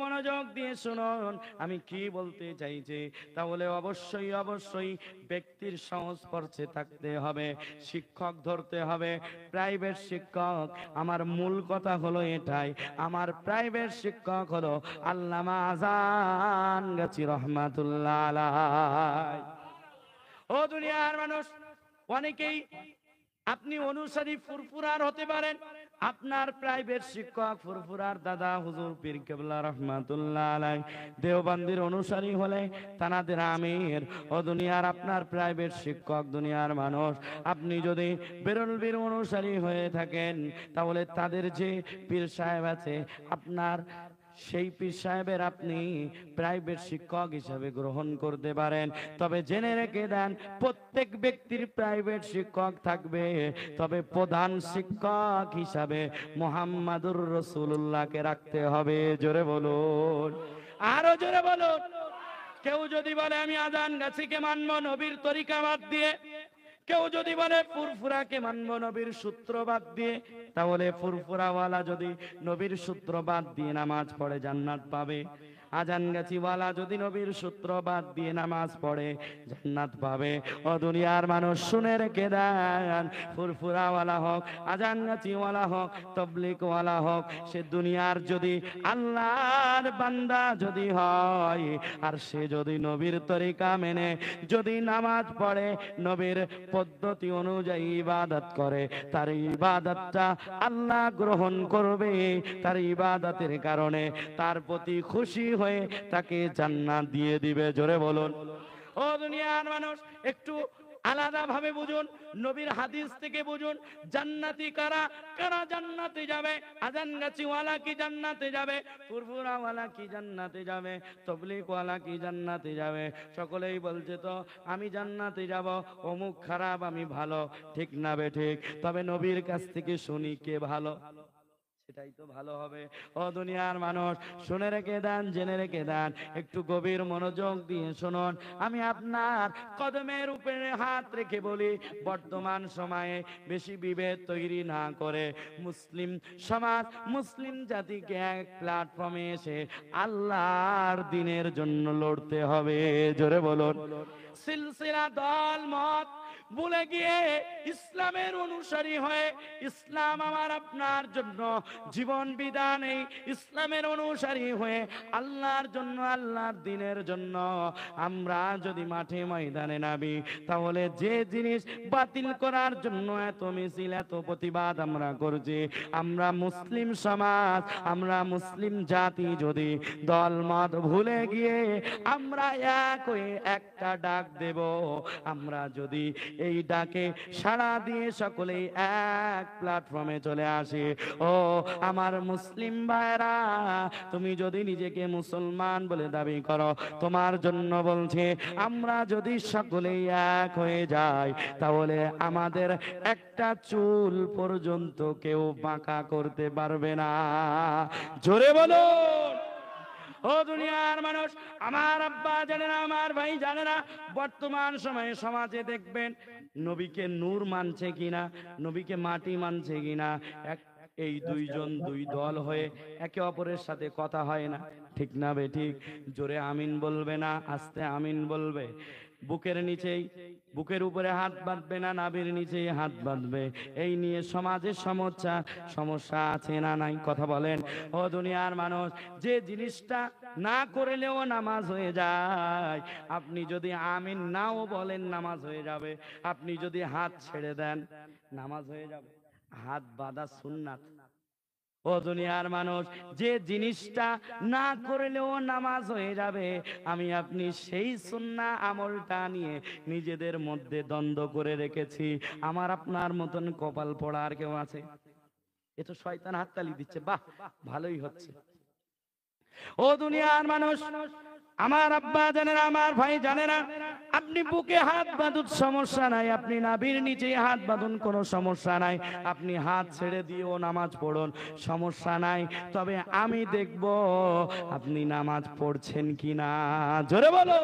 মনোযোগ দিয়ে শুনুন আমি কি বলতে চাইছি। তাহলে অবশ্যই অবশ্যই ব্যক্তির সংস্পর্শে থাকতে হবে, শিক্ষক ধরতে হবে, প্রাইভেট শিক্ষক। আমার মূল কথা হলো এটাই, আমার প্রাইভেট শিক্ষক হলো আল্লামা আজান গাছি রহমাতুল্লাহ আলাইহি। ও দুনিয়ার মানুষ, অনেকেই আপনি অনুসারী ফুরফুরার হতে পারেন, আপনার প্রাইভেট শিক্ষক ফুরফুরার দাদা হুজুর পীর কেবলা রহমাতুল্লাহ আলাইহি দেওবন্দির অনুসারী হলে তানাদের আমির। ও দুনিয়ার আপনার প্রাইভেট শিক্ষক দুনিয়ার মানুষ, আপনি যদি বেরলবীর অনুসারী হয়ে থাকেন তাহলে তাদের যে পীর সাহেব আছে আপনার সেই পীর সাহেবের আপনি প্রাইভেট শিক্ষক হিসাবে গ্রহণ করতে পারেন। তবে জেনে রেখে দেন প্রত্যেক ব্যক্তির প্রাইভেট শিক্ষক থাকবে, তবে প্রধান শিক্ষক হিসাবে মুহাম্মাদুর রাসূলুল্লাহকে রাখতে হবে। জোরে বলুন, আরো জোরে বলুন। কেউ যদি বলে আমি আজান গাছিকে মানবো নবীর তরিকা বাদ দিয়ে, কেউ যদি বলে ফুরফুরাকে মানবো নবীর সূত্র বাদ দিয়ে, তাহলে ফুরফুরাওয়ালা যদি নবীর সূত্র বাদ দিয়ে নামাজ পড়ে জান্নাত পাবে, আজান গাছিওয়ালা যদি নবীর সূত্র বাদ দিয়ে নামাজ পড়ে জান্নাত পাবে। ও দুনিয়ার মানুষ শুনে রেখে দেন, ফুরফুরাওয়ালা হোক, আজান গাছিওয়ালা হোক, তবলিগওয়ালা হোক, সে দুনিয়ার যদি আল্লাহর বান্দা যদি হয় আর সে যদি নবীর তরিকা মেনে যদি নামাজ পড়ে, নবীর পদ্ধতি অনুযায়ী ইবাদত করে, তার ইবাদতটা আল্লাহ গ্রহণ করবে। তার ইবাদতের কারণে তার প্রতি খুশি হয়ে তাকে জান্নাত দিয়ে দিবে। জোরে বলুন। ও দুনিয়ার মানুষ, একটু আলাদা ভাবে বুঝুন, নবীর হাদিস থেকে বুঝুন জান্নাতি কারা, কারা জান্নাতে যাবে। আজান গাছিওয়ালা কি জান্নাতে যাবে, ফুরফুরাওয়ালা কি জান্নাতে যাবে, তবলিগওয়ালা কি জান্নাতে যাবে? সকলেই বলছে তো আমি জান্নাতে যাব, অমুক খারাপ আমি ভালো, ঠিক না বে ঠিক? তবে নবীর কাছ থেকে শুনি কে ভালো, সেটাই তো ভালো হবে। ও দুনিয়ার মানুষ শুনে রেখে দেন, জেনে রেখে দেন, একটু গভীর মনোযোগ দিয়ে শুনুন। আমি আপনার কদমের উপরে হাত রেখে বলি, বর্তমান সময়ে বেশি বিভেদ তৈরি না করে মুসলিম সমাজ, মুসলিম জাতিকে এক প্ল্যাটফর্মে এসে আল্লাহর দ্বীনের জন্য লড়তে হবে। জোরে বলুন। সিলসিলা দল মত ভুলে গিয়ে ইসলামের অনুসারী হয়ে, ইসলাম আমার আপনার জন্য জীবন বিধান, এই ইসলামের অনুসারী হয়ে আল্লাহর জন্য, আল্লাহর দ্বীনের জন্য আমরা যদি মাঠে ময়দানে নামি, তাহলে যে জিনিস বাতিল করার জন্য এত মিছিল, এত প্রতিবাদ আমরা করছি, আমরা মুসলিম সমাজ, আমরা মুসলিম জাতি যদি দলমত ভুলে গিয়ে আমরা এক হয়ে একটা ডাক দেব, আমরা যদি এই ডাকে সাড়া দিয়ে সকলেই এক প্ল্যাটফর্মে চলে আসে, ও আমার মুসলিম ভাইরা, তুমি যদি নিজেকে মুসলমান বলে দাবি করো, তোমার জন্য বলছে আমরা যদি সকলেই এক হয়ে যাই, তাহলে আমাদের একটা চুল পর্যন্ত কেউ বাঁকা করতে পারবে না। জোরে বলো। ও দুনিয়ার মানুষ, আমার আব্বা জানে না, আমার ভাই জানে না, বর্তমান সময়ে সমাজে দেখবেন নবীকে নূর মানছে কিনা, নবীকে মাটি মানছে কিনা, এই দুইজন দুই দল হয়ে একে অপরের সাথে কথা হয় না, ঠিক না বে ঠিক? জোরে আমিন বলবে না আস্তে আমিন বলবে? বুকের নিচেই, বুকের উপরে হাত বাঁধবে না নাভির নিচেই হাত বাঁধবে? এই নিয়ে সমাজের সমস্যা আছে না নাই? কথা বলেন। ও দুনিয়ার মানুষ, যে জিনিসটা না করলেও নামাজ হয়ে যায়, আপনি যদি আমিন নাও বলেন নামাজ হয়ে যাবে। আপনি যদি হাত ছেড়ে দেন নামাজ হয়ে যাবে। হাত বাঁধা সুন্নাত। ও দুনিয়ার মানুষ, যে জিনিসটা না করলেও নামাজ হয়ে যাবে, আমি আপনি সেই সুন্নাহ আমলটা নিয়ে নিজেদের মধ্যে দ্বন্দ্ব করে রেখেছি। আমার আপনার মতন কপাল পোড়া আর কেউ আছে? এ তো শয়তান হাততালি দিচ্ছে, বাহ ভালোই হচ্ছে। ও দুনিয়ার মানুষ, আমার আব্বা জানে না, আমার ভাই জানে না, আপনি বুকে হাত বাঁধুন সমস্যা নাই, আপনি নাভির নিচে হাত বাঁধুন কোনো সমস্যা নাই, আপনি হাত ছেড়ে দিয়েও নামাজ পড়ুন সমস্যা নাই। তবে আমি দেখব আপনি নামাজ পড়ছেন কিনা। জোরে বলো।